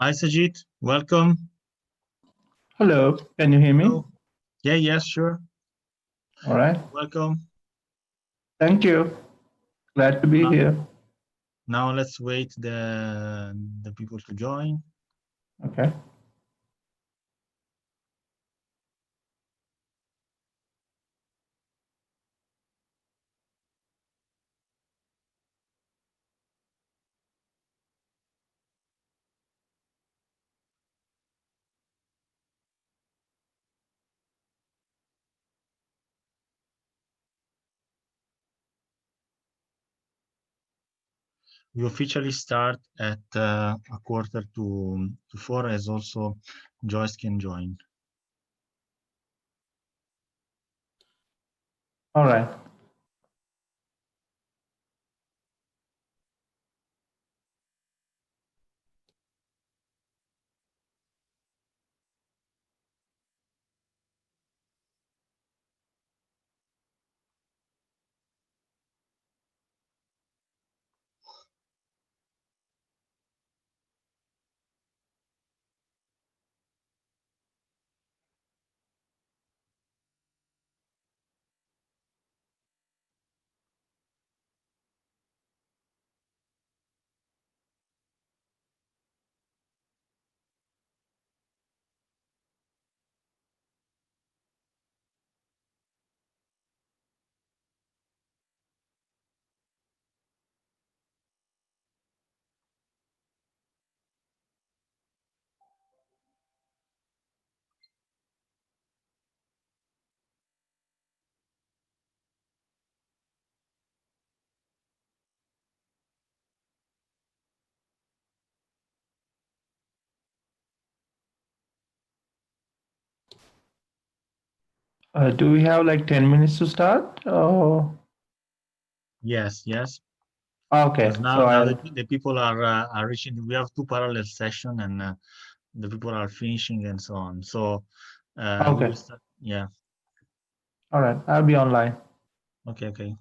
Hi, Sajith. Welcome. Hello, can you hear me? Hello. Yeah, yes, sure. All right. Welcome. Thank you. Glad to be here. Now let's wait the people to join. Okay. We officially start at a quarter to 4, as also Joyce can join. All right. Do we have like 10 minutes to start? Oh, Yes, yes. okay. Because now the people are reaching. We have two parallel sessions, and the people are finishing and so on. So we Okay. will start. Yeah. All right. I'll be online. Okay. Okay.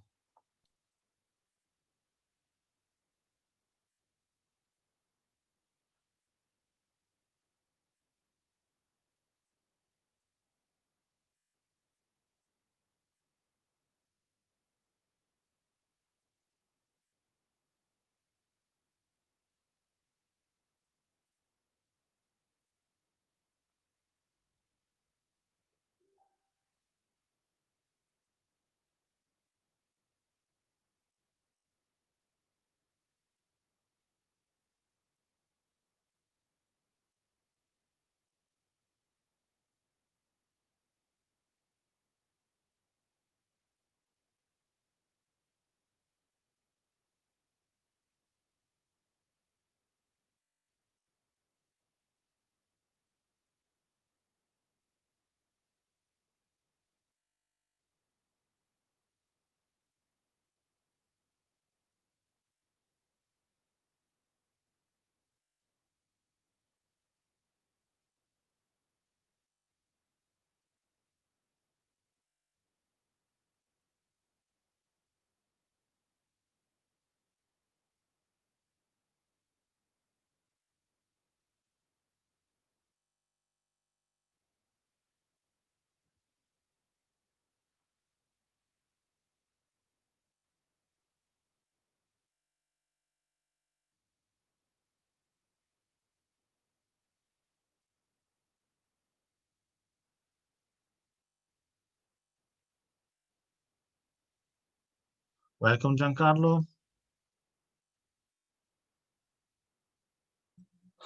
Welcome, Giancarlo.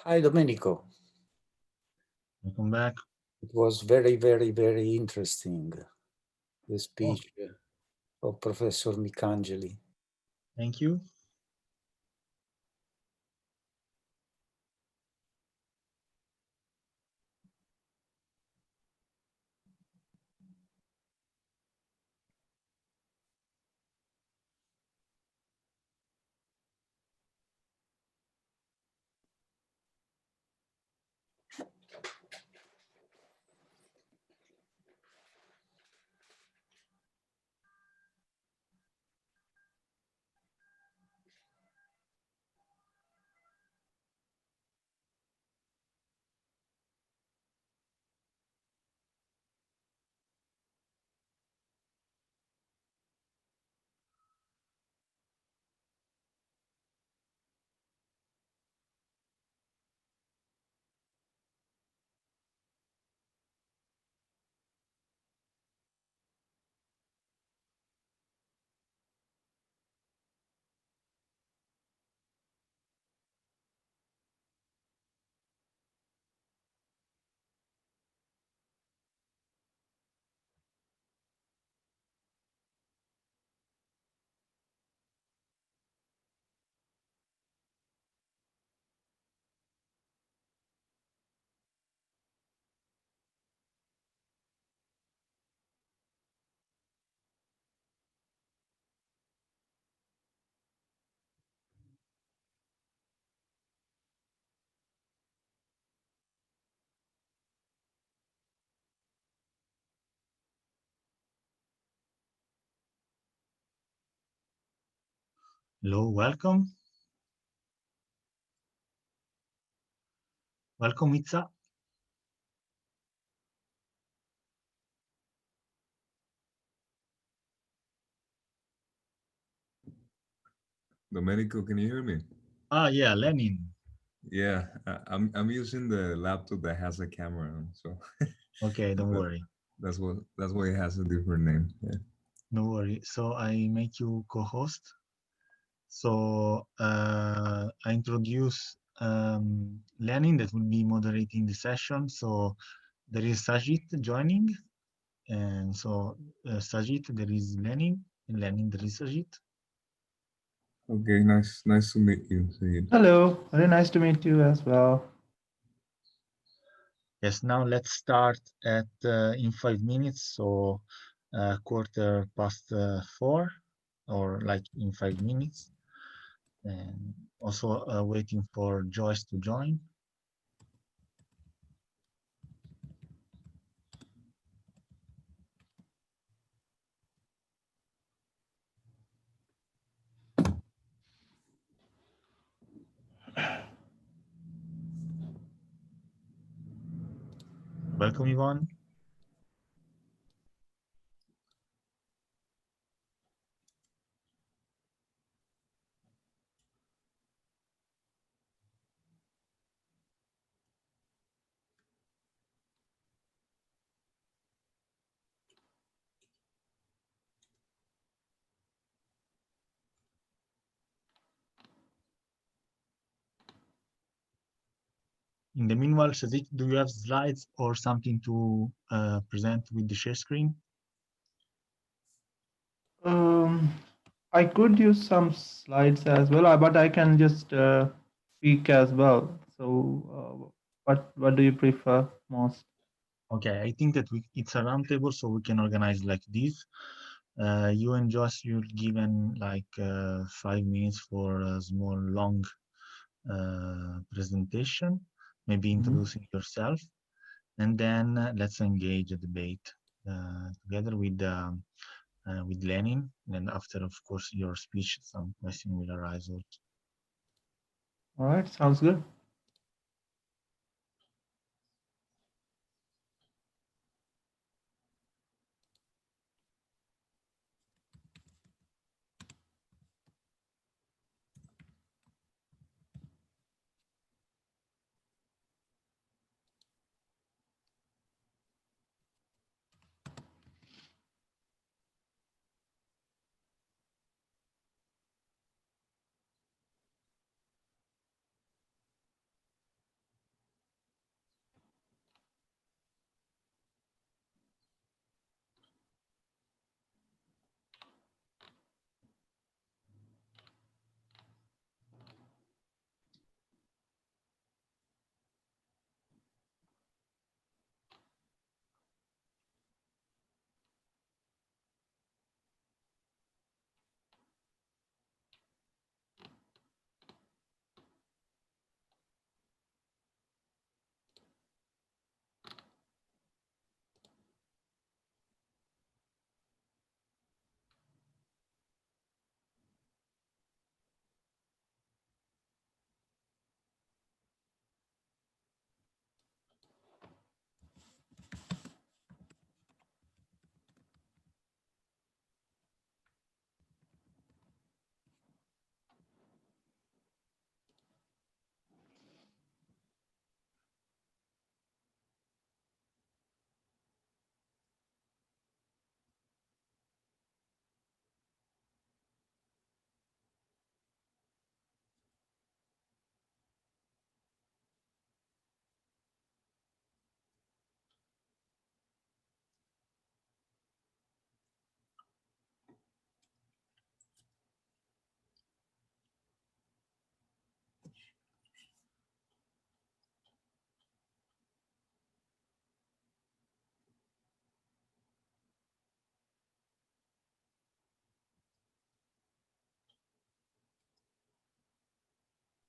Hi, Domenico. Welcome back. It was very, very, very interesting, the speech of Professor Micangeli. Thank you. Hello, welcome. Welcome, Itza. Domenico, can you hear me? Ah, yeah, Lenin. Yeah, I'm using the laptop that has a camera on, so Okay, don't worry. that's why it has a different name. Yeah. No worry. So I make you co-host. So I introduce Lenin that will be moderating the session. So there is Sajith joining. And so Sajith, there is Lenin. And Lenin, there is Sajith. Okay, nice to meet you, Sayed. Hello, very nice to meet you as well. Yes, now let's start at in 5 minutes. So 4:15, or like in 5 minutes. And also waiting for Joyce to join. Welcome, Yvonne. In the meanwhile, Sajid, do you have slides or something to present with the share screen? I could use some slides as well, but I can just speak as well. So, what do you prefer most? Okay, I think that it's a roundtable, so we can organize like this. You and Josh, you're given like 5 minutes for a small, long presentation, maybe introducing yourself, and then let's engage a debate together with Lenin. And after, of course, your speech, some question will arise also. All right, sounds good.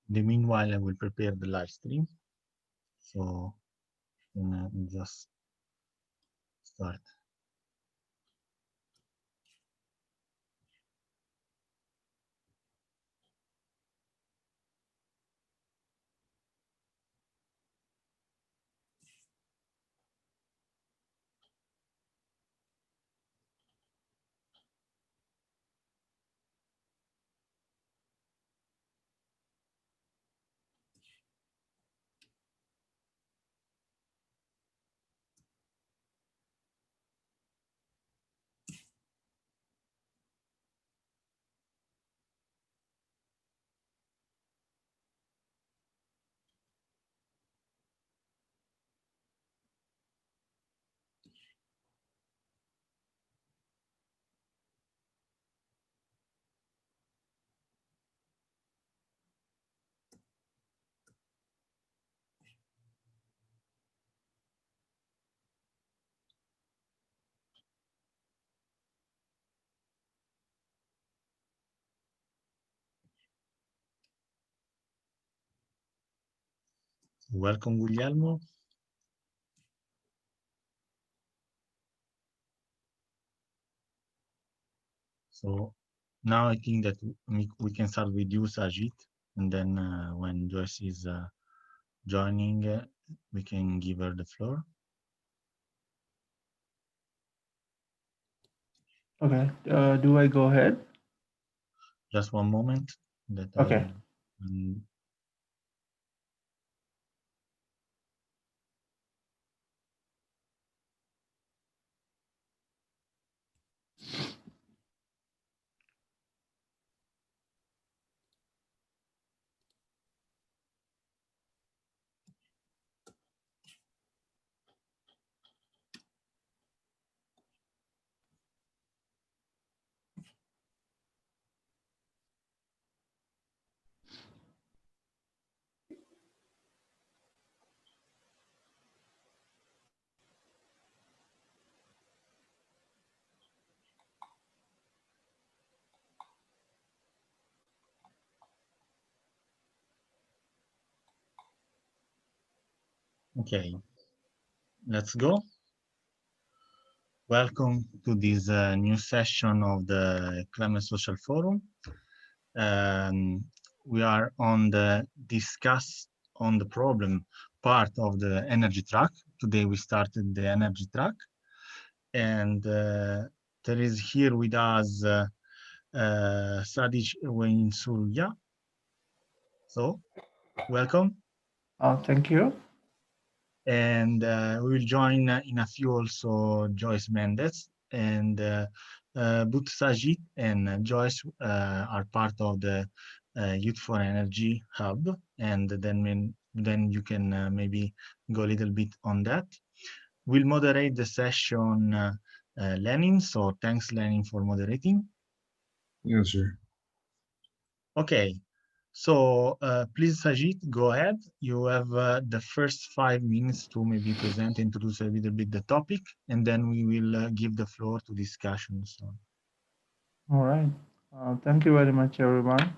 In the meanwhile, I will prepare the live stream. So just start. Welcome, Guglielmo. So now I think that we can start with you, Sajith, and then when Joyce is joining, we can give her the floor. Okay. Do I go ahead? Just one moment. That Okay. Okay, let's go. Welcome to this new session of the Climate Social Forum. We are on the discuss on the problem part of the energy track. Today we started the energy track, and there is here with us Sajith Wijesuriya. So, welcome. Thank you. And we will join in a few also Joyce Mendez, and both Sajith and Joyce are part of the Youth for Energy Hub, and then you can maybe go a little bit on that. We'll moderate the session Lenin, so thanks Lenin for moderating. Yeah, sure. Okay, so please, Sajith, go ahead. You have the first 5 minutes to maybe present, introduce a little bit the topic, and then we will give the floor to discussion. So. All right. Thank you very much, everyone.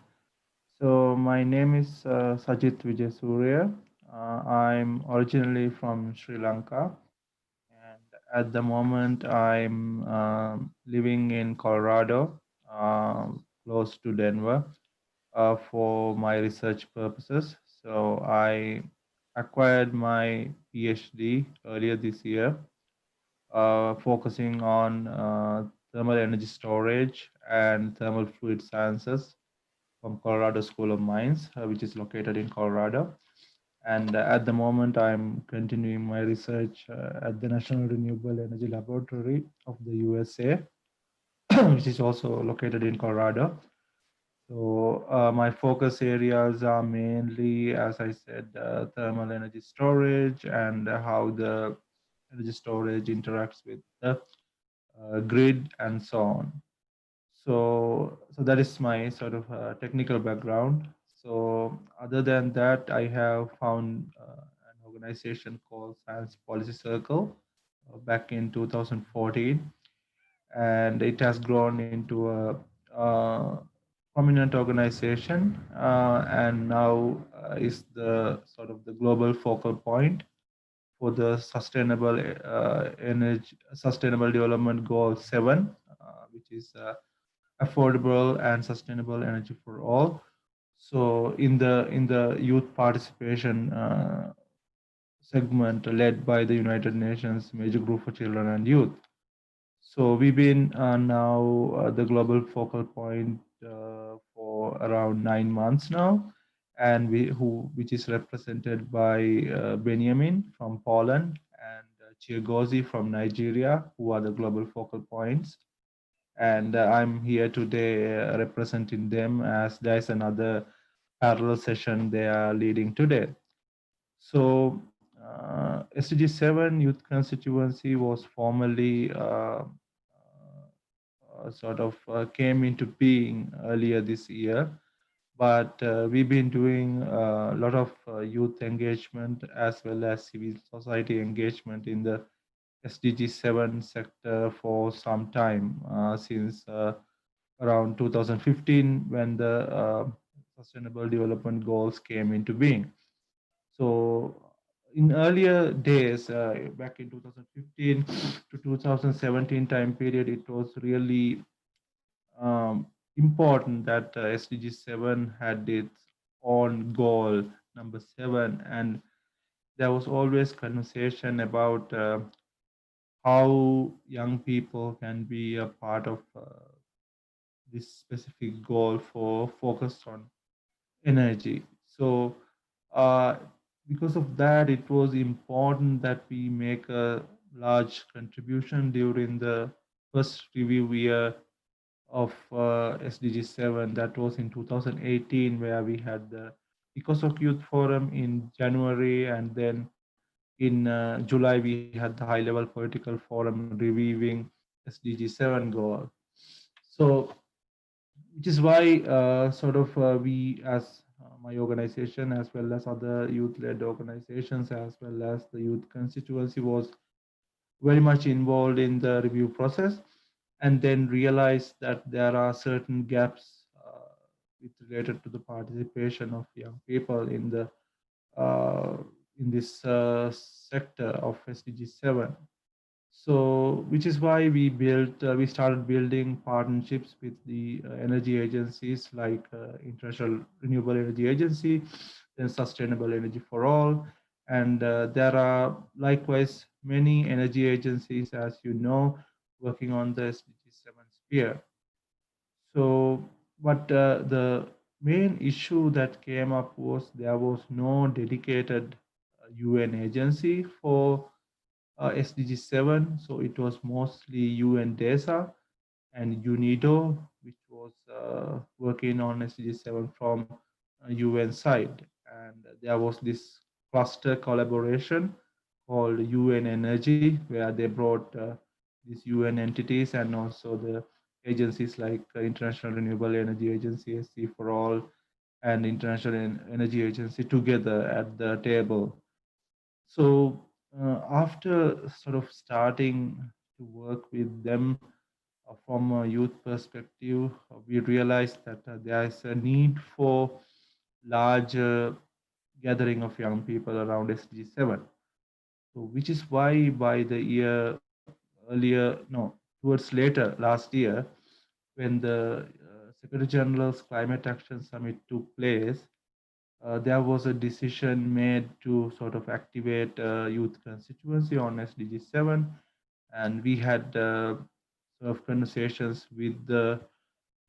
So my name is Sajith Wijesuriya. I'm originally from Sri Lanka, and at the moment I'm living in Colorado, close to Denver, for my research purposes. So I acquired my PhD earlier this year, focusing on thermal energy storage and thermal fluid sciences from Colorado School of Mines, which is located in Colorado. And at the moment, I'm continuing my research at the National Renewable Energy Laboratory of the USA, which is also located in Colorado. So my focus areas are mainly, as I said, thermal energy storage and how the energy storage interacts with the grid and so on. So that is my sort of technical background. So other than that, I have found an organization called Science Policy Circle back in 2014, and it has grown into a prominent organization, and now is the sort of the global focal point for the sustainable development goal 7, which is affordable and sustainable energy for all. So in the youth participation segment led by the United Nations Major Group for Children and Youth. So we've been now the global focal point for around 9 months now, and which is represented by Benjamin from Poland and Chigozi from Nigeria, who are the global focal points. And I'm here today representing them, as there's another parallel session they are leading today. So SDG 7 Youth Constituency was formally sort of came into being earlier this year, but we've been doing a lot of youth engagement as well as civil society engagement in the SDG 7 sector for some time, since around 2015, when the Sustainable Development Goals came into being. So in earlier days, back in 2015 to 2017 time period, it was really important that SDG 7 had its own goal, number 7, and there was always conversation about how young people can be a part of this specific goal for focus on energy. So, uh, because of that, it was important that we make a large contribution during the first review year of SDG 7. That was in 2018, where we had the ECOSOC Youth Forum in January, and then in July we had the high level political forum reviewing SDG 7 goal. So, which is why we as my organization, as well as other youth-led organizations, as well as the youth constituency, was very much involved in the review process, and then realized that there are certain gaps with related to the participation of young people uh, in this sector of SDG 7. So, which is why we started building partnerships with the energy agencies like International Renewable Energy Agency, then Sustainable Energy for All, and there are likewise many energy agencies, as you know, working on the SDG 7 sphere. So, but the main issue that came up was there was no dedicated UN agency for SDG 7. So it was mostly UN DESA and UNIDO, which was working on SDG 7 from UN side. And there was this cluster collaboration called UN Energy, where they brought these UN entities and also the agencies like International Renewable Energy Agency, SC for All, and International Energy Agency together at the table. So after sort of starting to work with them from a youth perspective, we realized that there is a need for larger gathering of young people around SDG 7. So, which is why by the year earlier, no, towards later last year, when the Secretary General's Climate Action Summit took place, there was a decision made to sort of activate youth constituency on SDG 7, and we had sort of conversations with the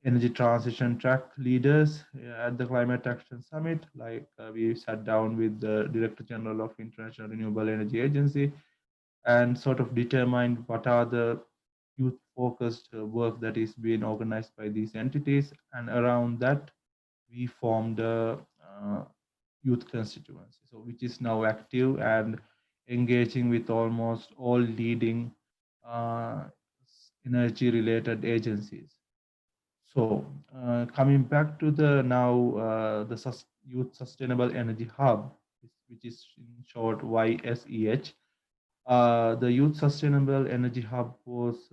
energy transition track leaders at the Climate Action Summit. Like we sat down with the Director General of International Renewable Energy Agency and sort of determined what are the youth focused work that is being organized by these entities, and around that we formed a youth constituency, so which is now active and engaging with almost all leading uh, energy related agencies. So coming back to the now the Youth Sustainable Energy Hub, which is in short YSEH. The Youth Sustainable Energy Hub was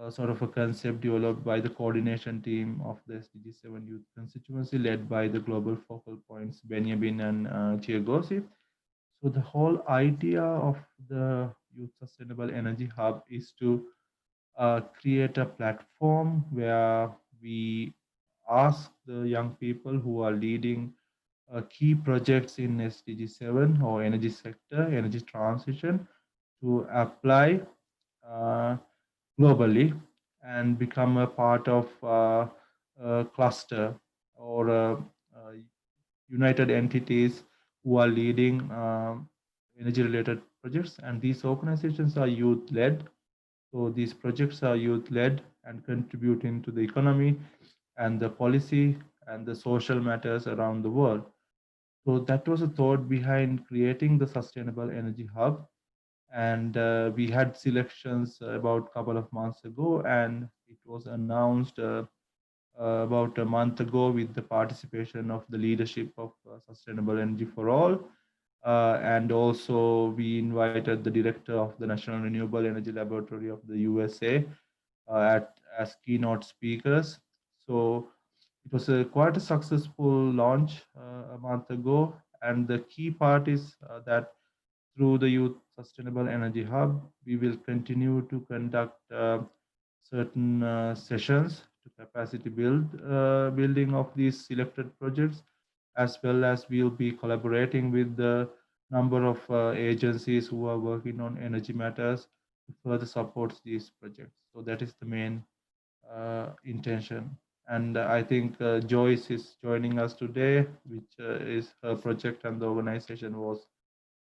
sort of a concept developed by the coordination team of the SDG 7 Youth Constituency, led by the global focal points Benjamin and Chiagosi. So the whole idea of the Youth Sustainable Energy Hub is to create a platform where we ask the young people who are leading key projects in SDG 7 or energy sector, energy transition, to apply uh, globally and become a part of a cluster or united entities who are leading energy related projects. And these organizations are youth led. So these projects are youth led and contributing to the economy and the policy and the social matters around the world. So that was a thought behind creating the Sustainable Energy Hub. And we had selections about a couple of months ago, and it was announced about a month ago with the participation of the leadership of Sustainable Energy for All. And also we invited the director of the National Renewable Energy Laboratory of the USA as keynote speakers. So it was quite a successful launch a month ago, And the key part is that through the Youth Sustainable Energy Hub, we will continue to conduct certain sessions to capacity building of these selected projects, as well as we'll be collaborating with the number of agencies who are working on energy matters to further support these projects. So that is the main intention. And I think Joyce is joining us today, which is her project, and the organization was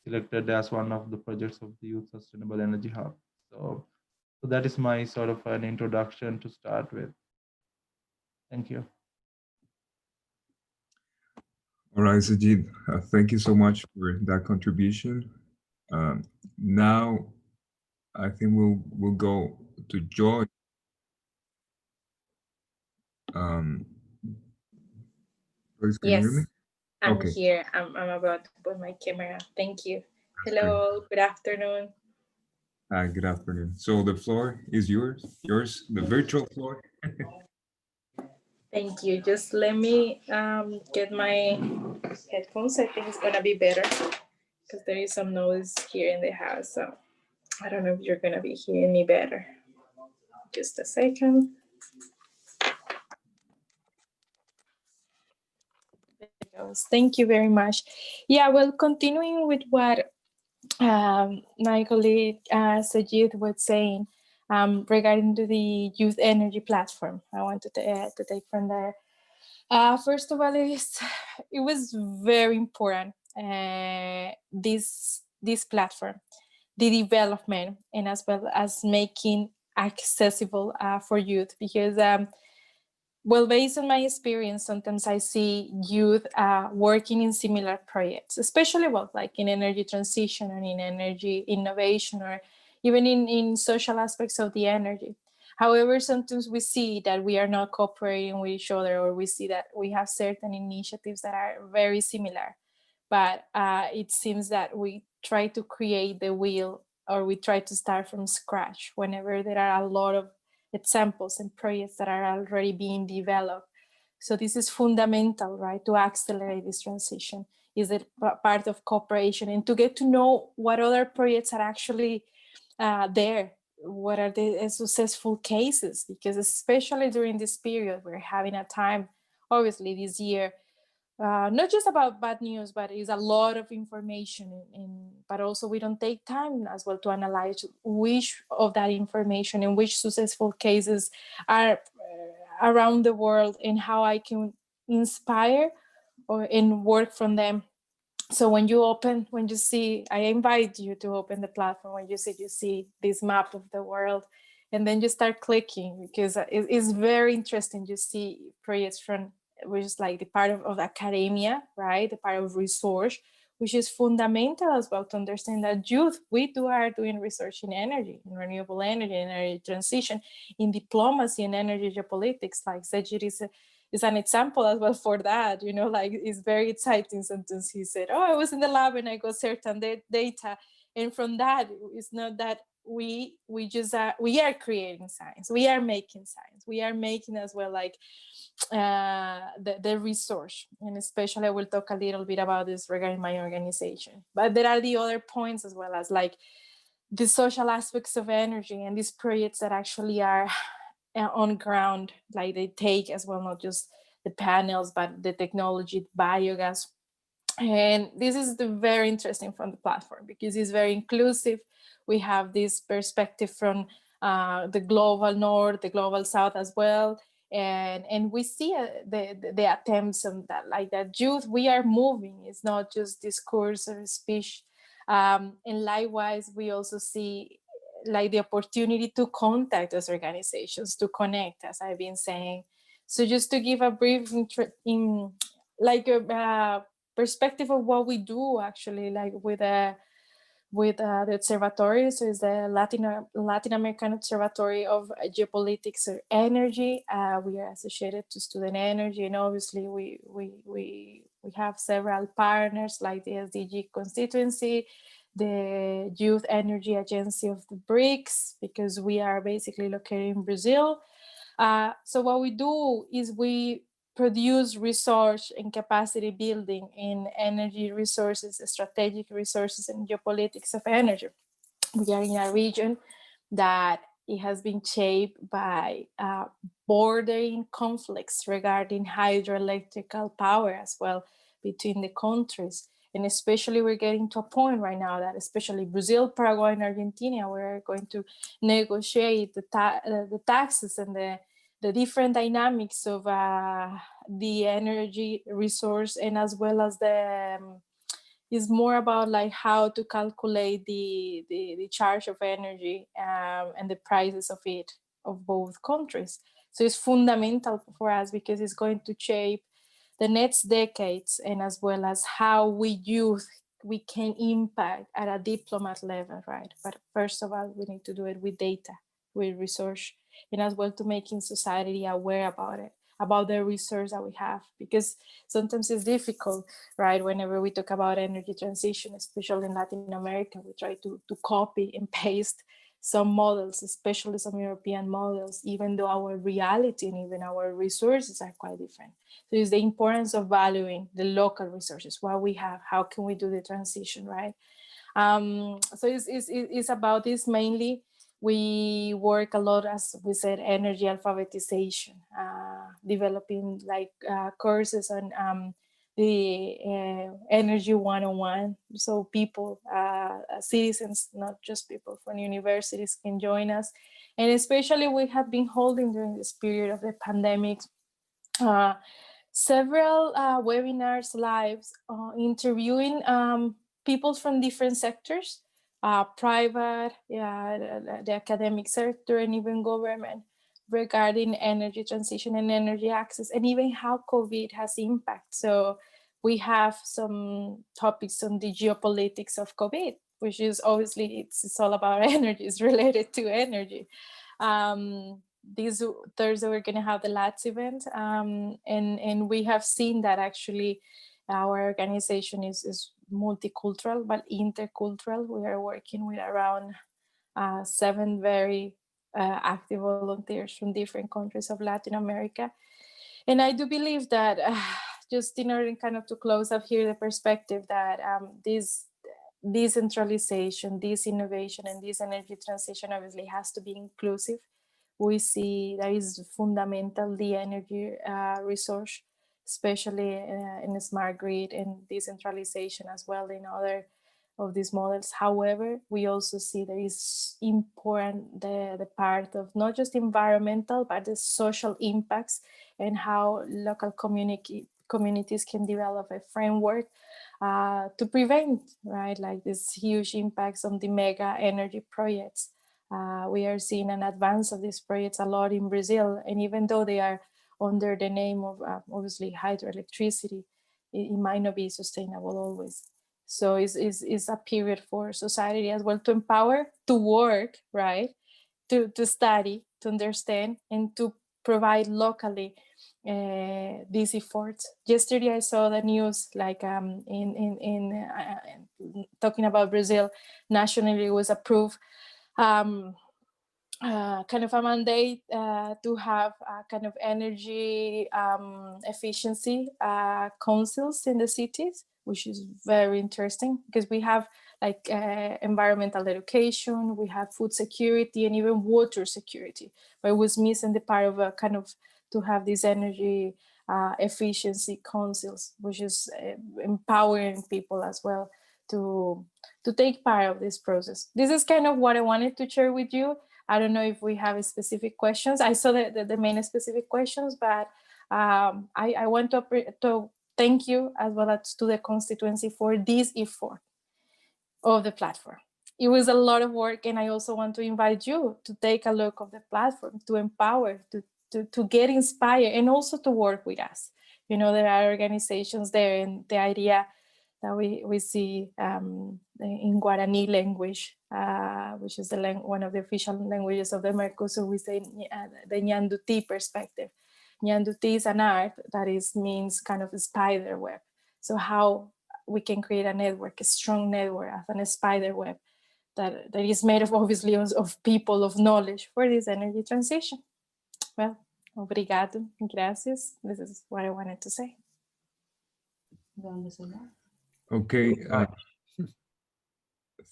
selected as one of the projects of the Youth Sustainable Energy Hub. So that is my sort of an introduction to start with. Thank you. All right, Sajid, thank you so much for that contribution. Now, I think we'll go to Joy. Joyce, can you hear me? Yes, I'm Okay. here. I'm about to put my camera. Thank you. Great. Hello, good afternoon. Hi, good afternoon. So the floor is yours, the virtual floor. Thank you. Just let me get my headphones. I think it's gonna be better because there is some noise here in the house. So I don't know if you're gonna be hearing me better. Just a second. Thank you very much. Yeah, well, continuing with what my colleague Sajith was saying regarding to the youth energy platform, I wanted to take from there. First of all, it was very important, this platform, the development, and as well as making accessible for youth, because well, based on my experience, sometimes I see youth working in similar projects, especially like in energy transition and in energy innovation, or even in social aspects of the energy. However, sometimes we see that we are not cooperating with each other, or we see that we have certain initiatives that are very similar, but it seems that we try to create the wheel, or we try to start from scratch whenever there are a lot of examples and projects that are already being developed. So this is fundamental, right, to accelerate this transition. Is it part of cooperation, and to get to know what other projects are actually there, what are the successful cases, because especially during this period, we're having a time, obviously this year, not just about bad news, but it's a lot of information, but also we don't take time as well to analyze which of that information and which successful cases are around the world, and how I can inspire and work from them. So when you see, I invite you to open the platform. When you see this map of the world, and then you start clicking, because it's very interesting. You see projects from, which is like the part of academia, right? The part of research, which is fundamental as well to understand that youth, we are doing research in energy, in renewable energy, in energy transition, in diplomacy and energy geopolitics. Like Sajith is an example as well for that, like it's very exciting. Sometimes he said, oh, I was in the lab and I got certain data. And from that, it's not that we are creating science, we are making science, we are making as well like the resource. And especially I will talk a little bit about this regarding my organization, but there are the other points as well, as like the social aspects of energy and these projects that actually are on ground, like they take as well, not just the panels, but the technology, biogas. And this is very interesting from the platform, because it's very inclusive. We have this perspective from the global north, the global south as well. And we see the attempts on that, like that youth, we are moving. It's not just discourse or speech. And likewise, we also see like the opportunity to contact those organizations, to connect, as I've been saying. So just to give a brief perspective of what we do actually, like with the observatory. So it's the Latin American Observatory of Geopolitics or Energy. We are associated to student energy, and obviously we have several partners like the SDG constituency, the Youth Energy Agency of the BRICS, because we are basically located in Brazil. So what we do is we produce research and capacity building in energy resources, strategic resources, and geopolitics of energy. We are in a region that it has been shaped by bordering conflicts regarding hydroelectrical power as well between the countries. And especially we're getting to a point right now that especially Brazil, Paraguay, and Argentina, we're going to negotiate the taxes and the different dynamics of the energy resource, and as well as the is more about like how to calculate the charge of energy and the prices of it of both countries. So it's fundamental for us because it's going to shape the next decades, and as well as how we can impact at a diplomat level, right? But first of all, we need to do it with data, with research, and as well to making society aware about it, about the resource that we have, because sometimes it's difficult, right? Whenever we talk about energy transition, especially in Latin America, we try to copy and paste some models, especially some European models, even though our reality and even our resources are quite different. So it's the importance of valuing the local resources, what we have, how can we do the transition, right? So it's about this mainly. We work a lot, as we said, energy alphabetization, developing like courses on the energy 101. So people, citizens, not just people from universities, can join us. And especially we have been holding during this period of the pandemic, several webinars, lives, interviewing people from different sectors, private, the academic sector, and even government, regarding energy transition and energy access, and even how COVID has impact. So we have some topics on the geopolitics of COVID, which is obviously it's all about energy, it's related to energy. This Thursday we're going to have the LATS event, and we have seen that actually our organization is multicultural but intercultural. We are working with around 7 very active volunteers from different countries of Latin America. And I do believe that just in order kind of to close up here the perspective that this decentralization, this innovation, and this energy transition obviously has to be inclusive. We see that is fundamental, the energy resource, especially in the smart grid and decentralization as well in other of these models. However, we also see there is important the part of not just environmental, but the social impacts and how local communities can develop a framework to prevent, right, like these huge impacts on the mega energy projects. We are seeing an advance of these projects a lot in Brazil, and even though they are under the name of obviously hydroelectricity, it might not be sustainable always. So it's a period for society as well to empower, to work, right, to study, to understand, and to provide locally these efforts. Yesterday I saw the news, like in talking about Brazil, nationally it was approved kind of a mandate to have kind of energy efficiency councils in the cities, which is very interesting because we have like environmental education, we have food security, and even water security. But it was missing the part of a kind of to have these energy efficiency councils, which is empowering people as well to take part of this process. This is kind of what I wanted to share with you. I don't know if we have specific questions. I saw the main specific questions, but I want to thank you as well as to the constituency for this effort of the platform. It was a lot of work, and I also want to invite you to take a look of the platform, to empower, to get inspired, and also to work with us. You know, there are organizations there, and the idea that we see in Guarani language, which is one of the official languages of the Mercosur, we say the Nyanduti perspective. Nyanduti is an art that means kind of a spider web. So how we can create a network, a strong network, as a spider web that is made of obviously of people of knowledge for this energy transition. Well, Obrigado, gracias. This is what I wanted to say. Okay.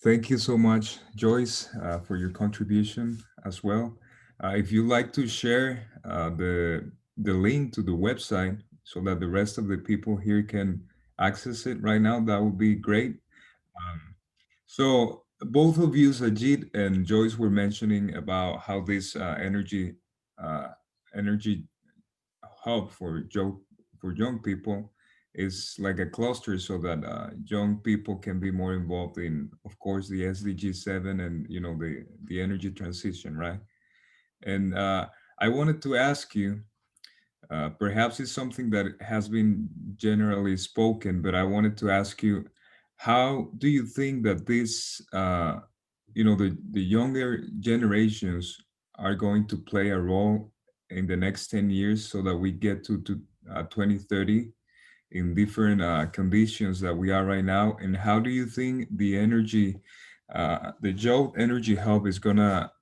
Thank you so much, Joyce, for your contribution as well. If you'd like to share the link to the website so that the rest of the people here can access it right now, that would be great. So both of you, Sajid and Joyce, were mentioning about how this energy hub for young people is like a cluster, so that young people can be more involved in, of course, the SDG 7 and the energy transition, right? And I wanted to ask you, perhaps it's something that has been generally spoken, but I wanted to ask you, how do you think that this, the younger generations are going to play a role in the next 10 years so that we get to 2030 in different conditions that we are right now? And how do you think the Joe Energy Hub is gonna,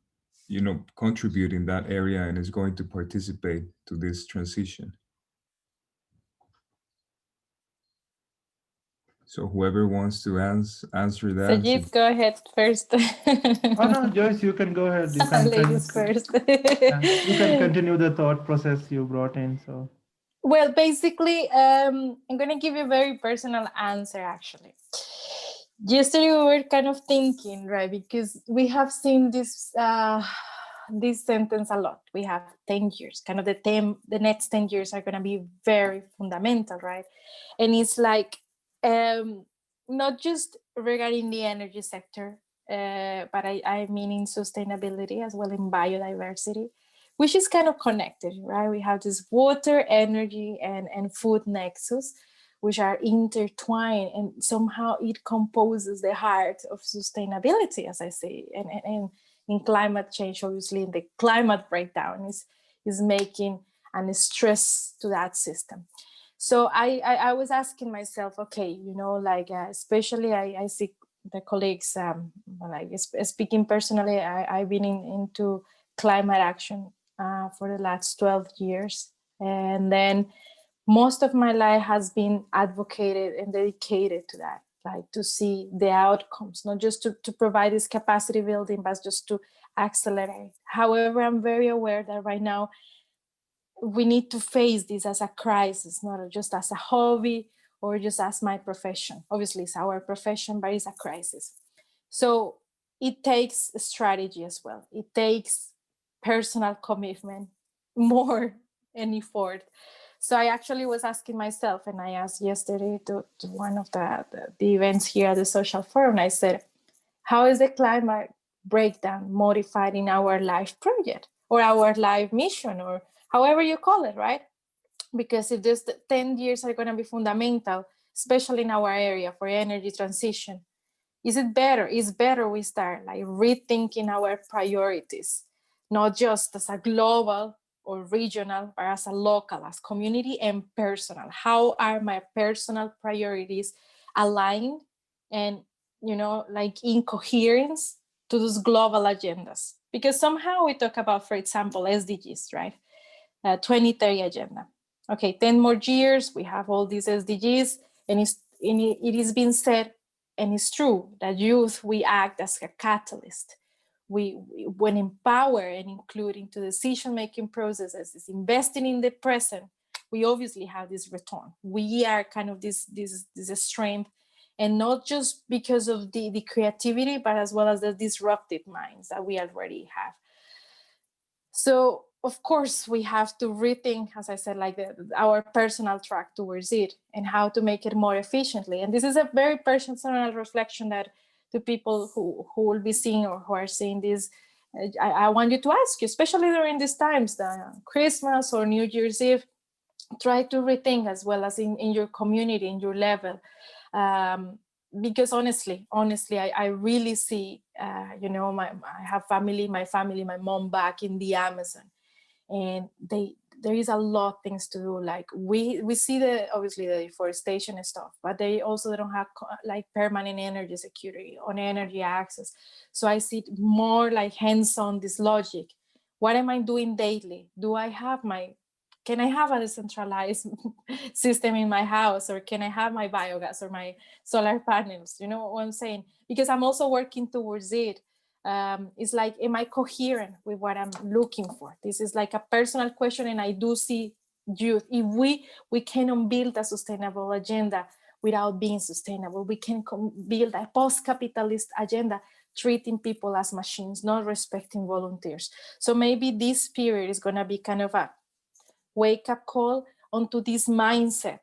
contribute in that area and is going to participate to this transition? So whoever wants to answer that. Sajith, go ahead first. Oh no, Joyce, you can go ahead. You can Ladies first. you can continue the thought process you brought in. So, well, basically, I'm going to give you a very personal answer, actually. Yesterday, we were kind of thinking, right, because we have seen this sentence a lot. We have 10 years, kind of the next 10 years are going to be very fundamental, right? And it's like, not just regarding the energy sector, but I mean in sustainability as well, in biodiversity, which is kind of connected, right? We have this water, energy, and food nexus, which are intertwined, and somehow it composes the heart of sustainability, as I say, and in climate change, obviously, in the climate breakdown is making a stress to that system. So I was asking myself, okay, especially I see the colleagues, like speaking personally, I've been into climate action for the last 12 years. And then most of my life has been advocated and dedicated to that, like to see the outcomes, not just to provide this capacity building, but just to accelerate. However, I'm very aware that right now, we need to face this as a crisis, not just as a hobby or just as my profession. Obviously, it's our profession, but it's a crisis. So it takes strategy as well. It takes personal commitment, more and effort. So I actually was asking myself, and I asked yesterday to one of the events here at the Social Forum, I said, how is the climate breakdown modified in our life project or our life mission, or however you call it, right? Because if this 10 years are going to be fundamental, especially in our area for energy transition, is it better? It's better we start like rethinking our priorities, not just as a global or regional, but as a local, as community and personal. How are my personal priorities aligned and, like in coherence to those global agendas? Because somehow we talk about, for example, SDGs, right? 2030 agenda. Okay, 10 more years, we have all these SDGs, and it is being said, and it's true, that youth, we act as a catalyst. We when empower and include into decision-making processes, is investing in the present, we obviously have this return. We are kind of this strength, and not just because of the creativity, but as well as the disruptive minds that we already have. So of course, we have to rethink, as I said, like our personal track towards it and how to make it more efficiently. And this is a very personal reflection that to people who will be seeing or who are seeing this, I want you to ask you, especially during these times, Christmas or New Year's Eve, try to rethink as well as in your community, in your level. Because honestly, I really see, I have my mom back in the Amazon, and there is a lot of things to do. Like we see obviously the deforestation and stuff, but they also don't have like permanent energy security on energy access. So I see it more like hands-on this logic. What am I doing daily? Can I have a decentralized system in my house, or can I have my biogas or my solar panels? You know what I'm saying? Because I'm also working towards it. It's like, am I coherent with what I'm looking for? This is like a personal question, and I do see youth. If we cannot build a sustainable agenda without being sustainable, we can build a post-capitalist agenda treating people as machines, not respecting volunteers. So maybe this period is going to be kind of a wake-up call onto this mindset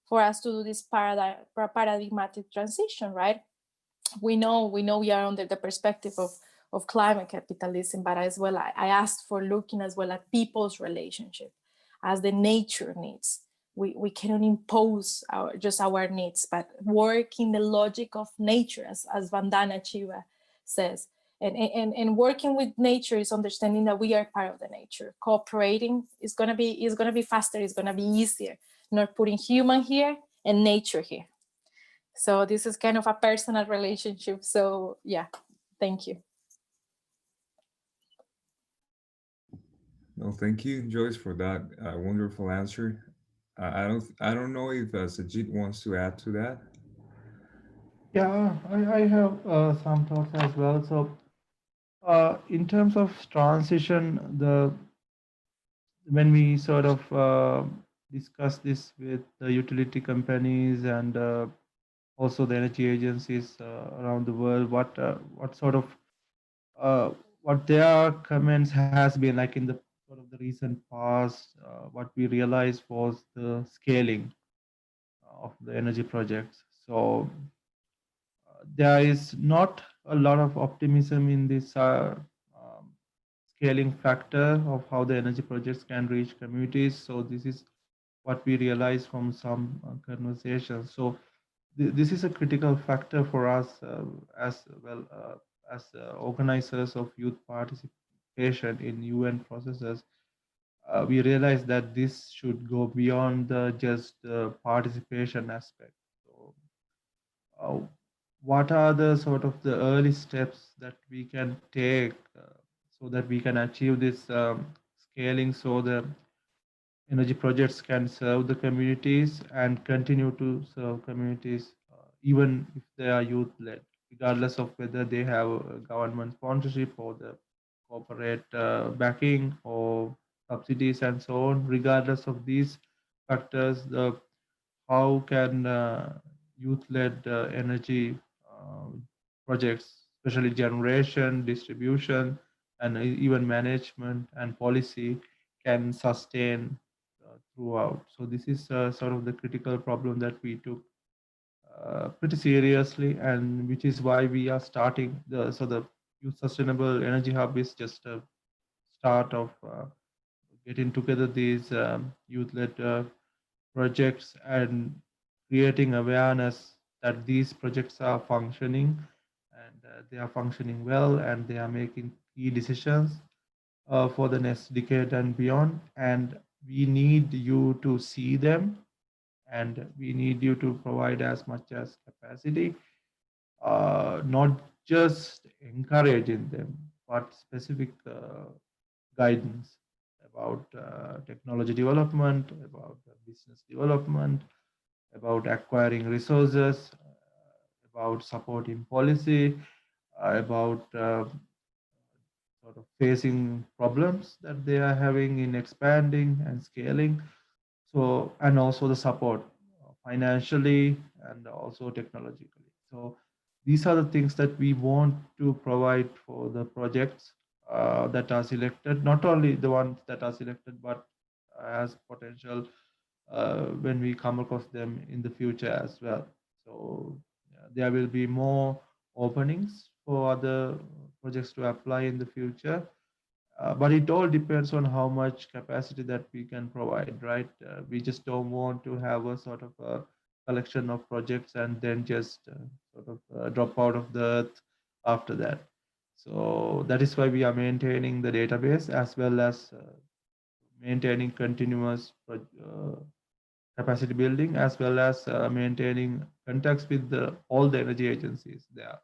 for us to do this paradigmatic transition, right? We know we are under the perspective of climate capitalism, but as well, I asked for looking as well at people's relationship as the nature needs. We cannot impose our needs, but work in the logic of nature, as Vandana Shiva says. And working with nature is understanding that we are part of the nature. Cooperating is gonna be faster, it's gonna be easier, not putting human here and nature here. So this is kind of a personal relationship. So yeah, thank you. No, thank you, Joyce, for that wonderful answer. I don't know if Sajid wants to add to that. Yeah, I have some thoughts as well. So, in terms of transition, when we sort of discuss this with the utility companies and also the energy agencies around the world, what sort of what their comments has been like in the sort of the recent past, what we realized was the scaling of the energy projects. So there is not a lot of optimism in this scaling factor of how the energy projects can reach communities. So this is what we realize from some conversations. So this is a critical factor for us as well as organizers of youth participation in UN processes. We realize that this should go beyond the just participation aspect. So, uh, what are the sort of the early steps that we can take so that we can achieve this scaling, so the energy projects can serve the communities and continue to serve communities even if they are youth led, regardless of whether they have a government sponsorship or the corporate backing or subsidies and so on. Regardless of these factors, how can youth-led energy projects, especially generation, distribution, and even management and policy, can sustain throughout. So this is sort of the critical problem that we took pretty seriously, and which is why we are starting the Youth Sustainable Energy Hub is just a start of getting together these youth-led projects and creating awareness that these projects are functioning, and they are functioning well, and they are making key decisions for the next decade and beyond. And we need you to see them, and we need you to provide as much as capacity, not just encouraging them, but specific guidance about technology development, about business development, about acquiring resources, about supporting policy, about sort of facing problems that they are having in expanding and scaling. So, and also the support financially and also technologically. So these are the things that we want to provide for the projects that are selected, not only the ones that are selected, but as potential when we come across them in the future as well. So there will be more openings for other projects to apply in the future. But it all depends on how much capacity that we can provide, right? We just don't want to have a sort of a collection of projects and then just sort of drop out of the earth after that. So that is why we are maintaining the database as well as maintaining continuous capacity building, as well as maintaining contacts with all the energy agencies there.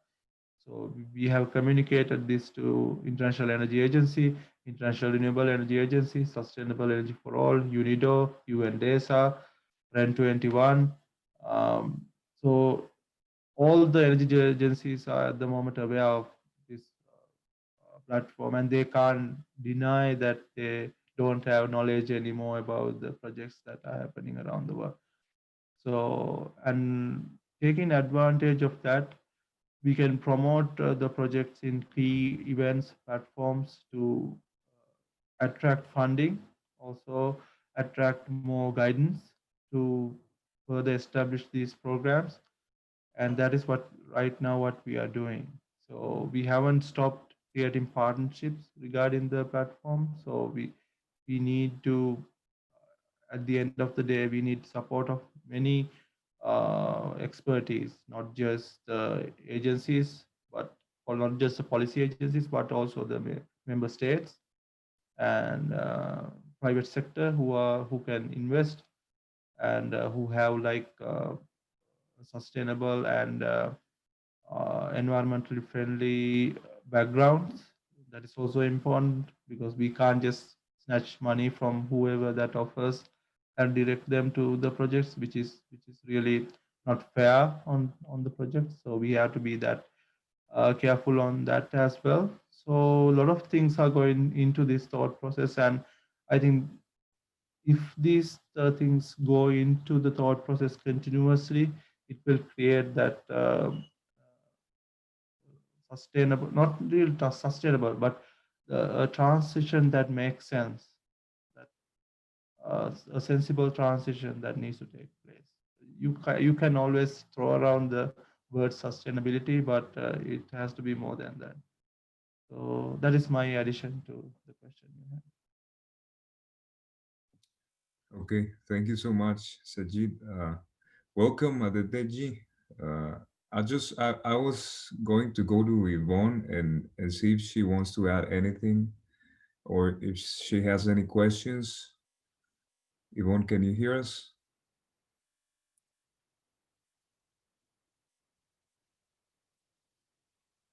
So we have communicated this to International Energy Agency, International Renewable Energy Agency, Sustainable Energy for All, UNIDO, UNDESA, REN21. So all the energy agencies are at the moment aware of this platform, and they can't deny that they don't have knowledge anymore about the projects that are happening around the world. So, and taking advantage of that, we can promote the projects in key events platforms to attract funding, also attract more guidance to further establish these programs. And that is what right now what we are doing. So we haven't stopped creating partnerships regarding the platform. So we need to, at the end of the day, we need support of many expertise, not just the agencies, but or not just the policy agencies, but also the member states and private sector who can invest and who have like sustainable and environmentally friendly backgrounds. That is also important because we can't just snatch money from whoever that offers and direct them to the projects, which is really not fair on the project. So we have to be that careful on that as well. So a lot of things are going into this thought process, and I think if these things go into the thought process continuously, it will create that sustainable, not real sustainable, but a transition that makes sense, that a sensible transition that needs to take place. You can always throw around the word sustainability, but it has to be more than that. So that is my addition to the question you had. Okay, thank you so much, Sajid. Welcome, Adeteji. I was going to go to Yvonne and see if she wants to add anything or if she has any questions. Yvonne, can you hear us?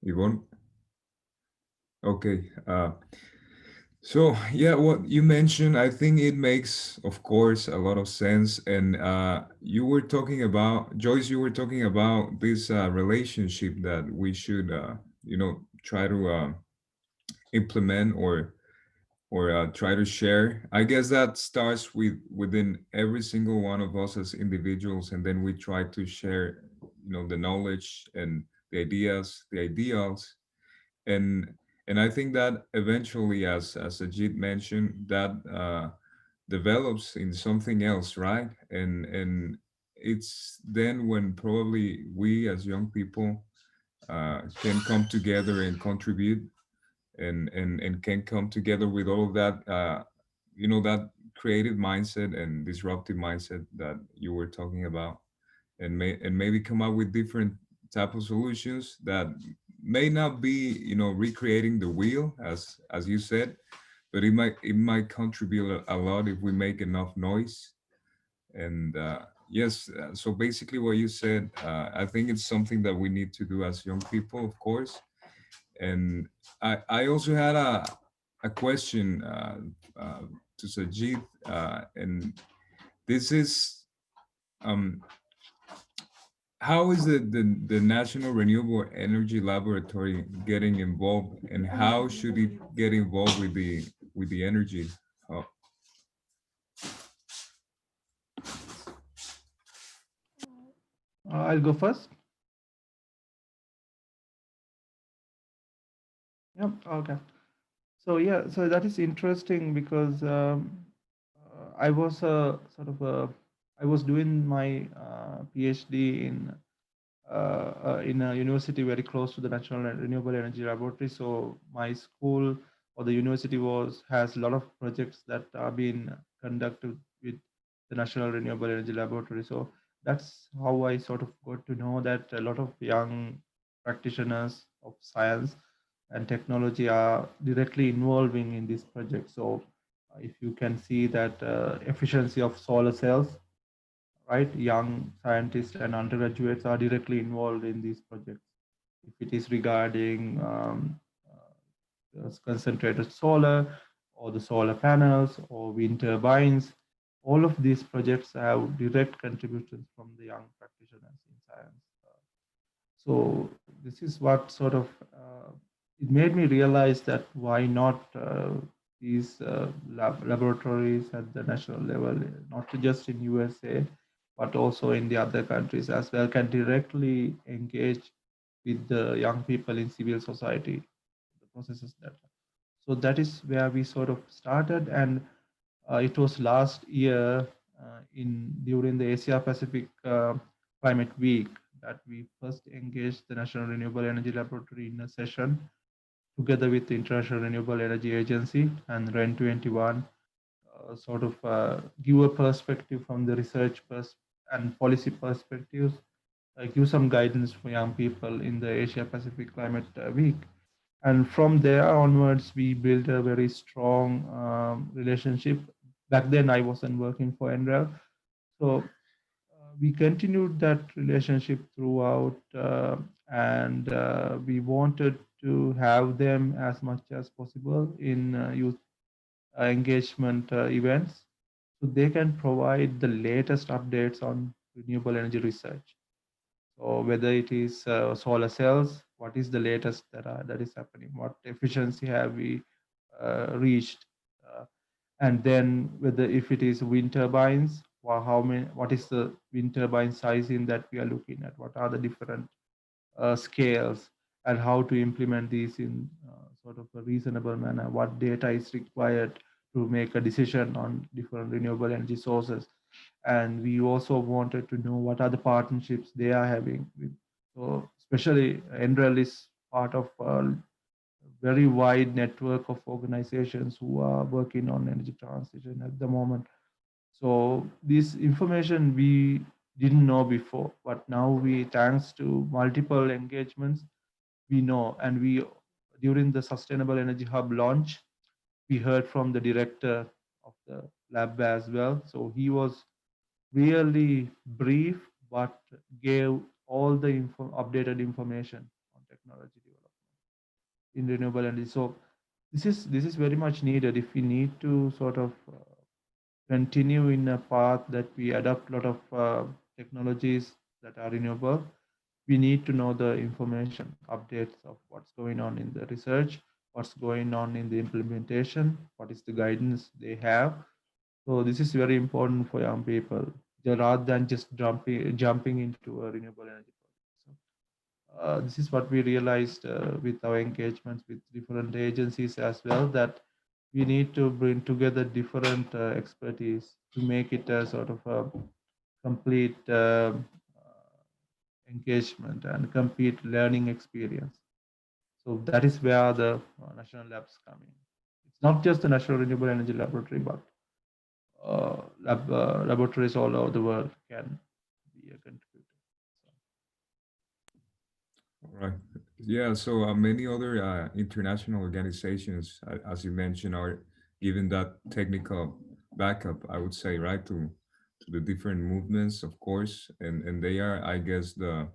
Yvonne? Okay. So yeah, what you mentioned, I think it makes, of course, a lot of sense. And you were talking about, Joyce, you were talking about this relationship that we should, try to implement or try to share. I guess that starts within every single one of us as individuals, and then we try to share, the knowledge and the ideas, the ideals, and I think that eventually, as Ajit mentioned, that develops in something else, right? And it's then when probably we as young people can come together and contribute and can come together with all of that, that creative mindset and disruptive mindset that you were talking about, and maybe come up with different type of solutions that may not be, recreating the wheel as you said, but it might contribute a lot if we make enough noise. And yes, so basically what you said, I think it's something that we need to do as young people, of course. And I also had a question to Sajid, and this is, um, how is the National Renewable Energy Laboratory getting involved, and how should it get involved with the energy? Oh, I'll go first. Yep. Okay. So yeah, so that is interesting because I was I was doing my PhD in a university very close to the National Renewable Energy Laboratory. So my school or the university has a lot of projects that are being conducted with the National Renewable Energy Laboratory. So that's how I sort of got to know that a lot of young practitioners of science and technology are directly involving in this project. So if you can see that efficiency of solar cells, right? Young scientists and undergraduates are directly involved in these projects. If it is regarding concentrated solar, or the solar panels, or wind turbines. All of these projects have direct contributions from the young practitioners in science. So this is what sort of, it made me realize that why not these laboratories at the national level, not just in USA, but also in the other countries as well, can directly engage with the young people in civil society, the processes that. So that is where we sort of started, and it was last year during the Asia Pacific Climate Week that we first engaged the National Renewable Energy Laboratory in a session together with the International Renewable Energy Agency and REN21, sort of give a perspective from the research and policy perspectives, give some guidance for young people in the Asia Pacific Climate Week. And from there onwards, we built a very strong relationship. Back then, I wasn't working for NREL. So we continued that relationship throughout, and we wanted to have them as much as possible in youth engagement events, so they can provide the latest updates on renewable energy research. So whether it is solar cells, what is the latest that is happening? What efficiency have we reached? And then whether if it is wind turbines, what is the wind turbine sizing that we are looking at? What are the different scales, and how to implement these in sort of a reasonable manner? What data is required to make a decision on different renewable energy sources? And we also wanted to know what are the partnerships they are having with. So especially NREL is part of a very wide network of organizations who are working on energy transition at the moment. So this information we didn't know before, but now we, thanks to multiple engagements, we know. And we, during the Sustainable Energy Hub launch, we heard from the director of the lab as well. So he was really brief, but gave all the updated information on technology development in renewable energy. So this is very much needed if we need to sort of continue in a path that we adopt a lot of technologies that are renewable. We need to know the information, updates of what's going on in the research, what's going on in the implementation, what is the guidance they have. So this is very important for young people, rather than just jumping into a renewable energy project. So this is what we realized with our engagements with different agencies as well, that we need to bring together different expertise to make it a sort of a complete engagement and complete learning experience. So that is where the national labs come in. It's not just the National Renewable Energy Laboratory, but laboratories all over the world can be a contributor. All right. Yeah, so many other international organizations, as you mentioned, are giving that technical backup, I would say, right, to the different movements, of course, and they are, I guess, the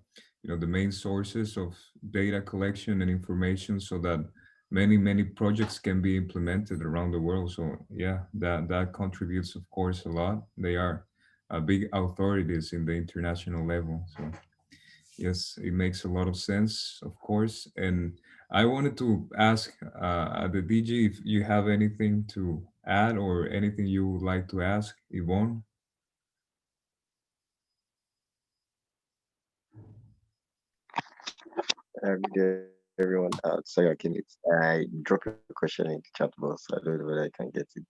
main sources of data collection and information, so that many projects can be implemented around the world. So yeah, that contributes, of course, a lot. They are big authorities in the international level. So yes, it makes a lot of sense, of course. And I wanted to ask the DG if you have anything to add or anything you would like to ask Yvonne. Good day, everyone. Sorry, I dropped a question in the chat box. So I don't know whether I can get it.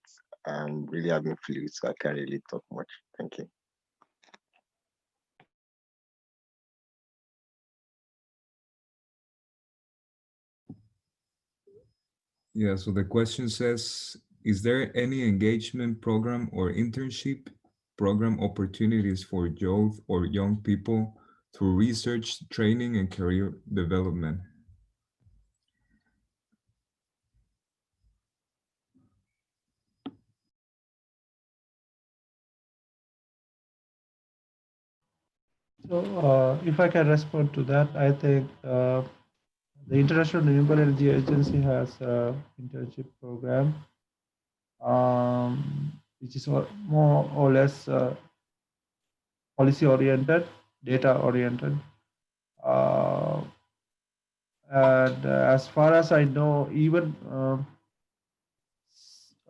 I'm really having flu, so I can't really talk much. Thank you. Yeah, so the question says, is there any engagement program or internship program opportunities for youth or young people through research, training, and career development? So if I can respond to that, I think The International Renewable Energy Agency has an internship program, which is more or less policy oriented, data oriented. And as far as I know, even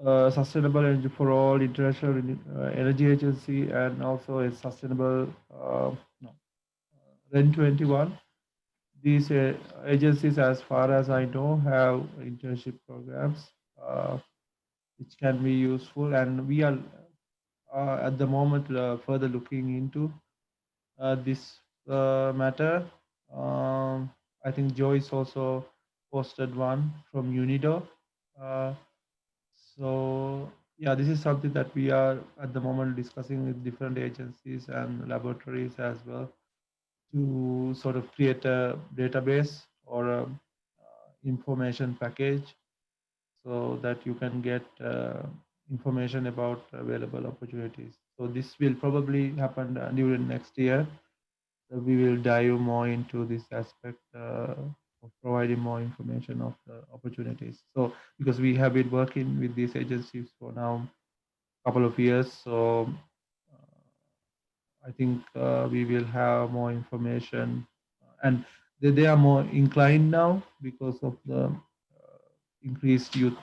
Sustainable Energy for All, International Energy Agency, and also a Sustainable REN 21. These agencies, as far as I know, have internship programs which can be useful, and we are at the moment further looking into this matter. I think Joyce also posted one from UNIDO. So yeah, this is something that we are at the moment discussing with different agencies and laboratories as well, to sort of create a database or a information package so that you can get information about available opportunities. So this will probably happen during next year. So we will dive more into this aspect of providing more information of the opportunities. So because we have been working with these agencies for now a couple of years, so I think we will have more information, and they are more inclined now because of the increased youth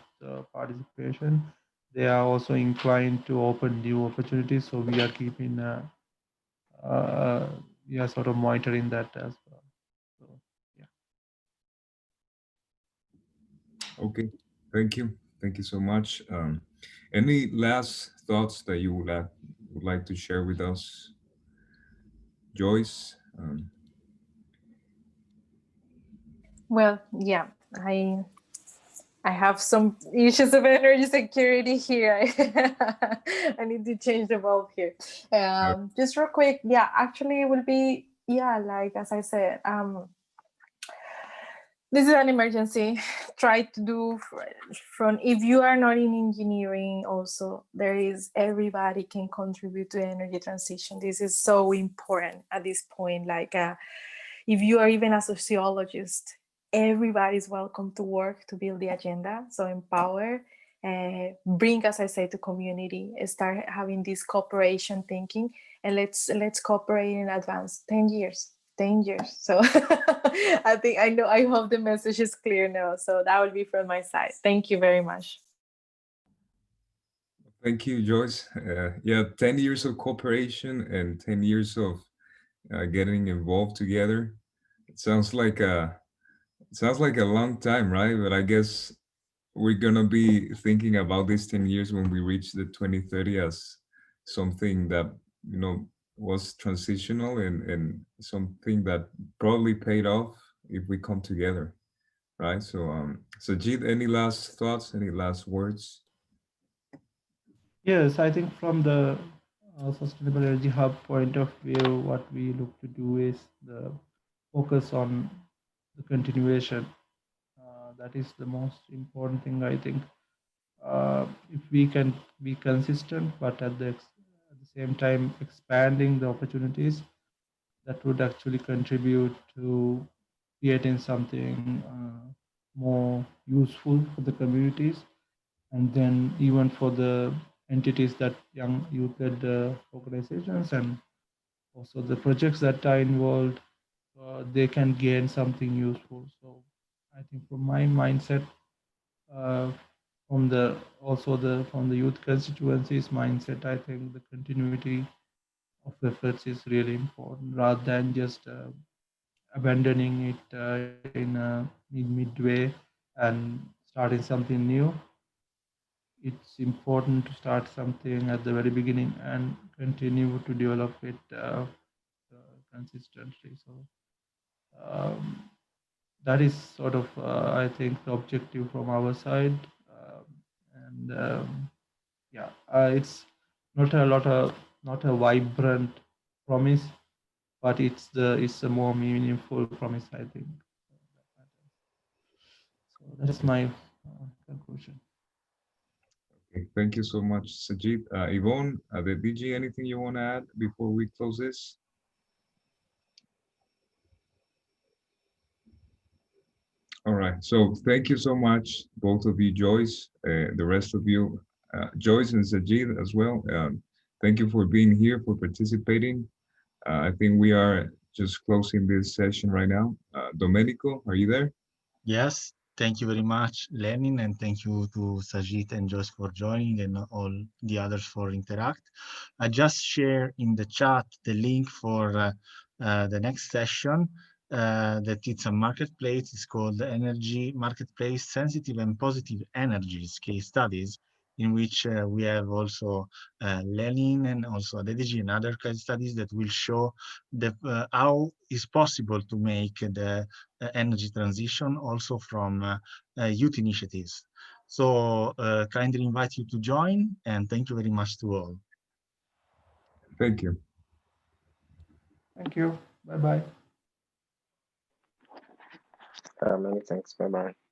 participation. They are also inclined to open new opportunities, so we are keeping we are sort of monitoring that as well. So yeah. Okay, thank you so much. Any last thoughts that you would like to share with us, Joyce? Well, yeah, I have some issues of energy security here. I need to change the bulb here. Just real quick, yeah, actually it will be, yeah, like as I said, this is an emergency. Try to do from, if you are not in engineering also, there is, everybody can contribute to energy transition. This is so important at this point. Like if you are even a sociologist, everybody's welcome to work to build the agenda. So empower, bring, as I say, to community, start having this cooperation thinking, and let's cooperate in advance. 10 years. So I hope the message is clear now. So that will be from my side. Thank you very much. Thank you, Joyce. Yeah, 10 years of cooperation and 10 years of getting involved together. It sounds like a long time, right? But I guess we're gonna be thinking about these 10 years when we reach the 2030 as something that, was transitional and something that probably paid off if we come together, right? So Jeet, any last thoughts, any last words? Yes, I think from the Sustainable Energy Hub point of view, what we look to do is the focus on the continuation. That is the most important thing, I think. If we can be consistent, but at the same time expanding the opportunities, that would actually contribute to creating something more useful for the communities, and then even for the entities, that young youth-led organizations, and also the projects that are involved, they can gain something useful. So I think from my mindset, from the youth constituencies mindset, I think the continuity of efforts is really important, rather than just abandoning it in a midway and starting something new. It's important to start something at the very beginning and continue to develop it consistently. So that is sort of, I think, the objective from our side. And yeah, it's not a vibrant promise, but it's a more meaningful promise, I think. So that is my conclusion. Okay, thank you so much, Sajid. Yvonne, DG, anything you want to add before we close this? All right. So thank you so much, both of you, Joyce, the rest of you, Joyce and Sajid as well. Thank you for being here, for participating. I think we are just closing this session right now. Domenico, are you there? Yes, thank you very much, Lenin, and thank you to Sajith and Joyce for joining and all the others for interact. I just share in the chat the link for the next session. That it's a marketplace. It's called the Energy Marketplace Sensitive and Positive Energies Case Studies, in which we have also Lenin and also Adediji and other case studies that will show how is possible to make the energy transition also from youth initiatives. So kindly invite you to join, and thank you very much to all. Thank you. Thank you. Bye-bye. Many thanks. Bye bye.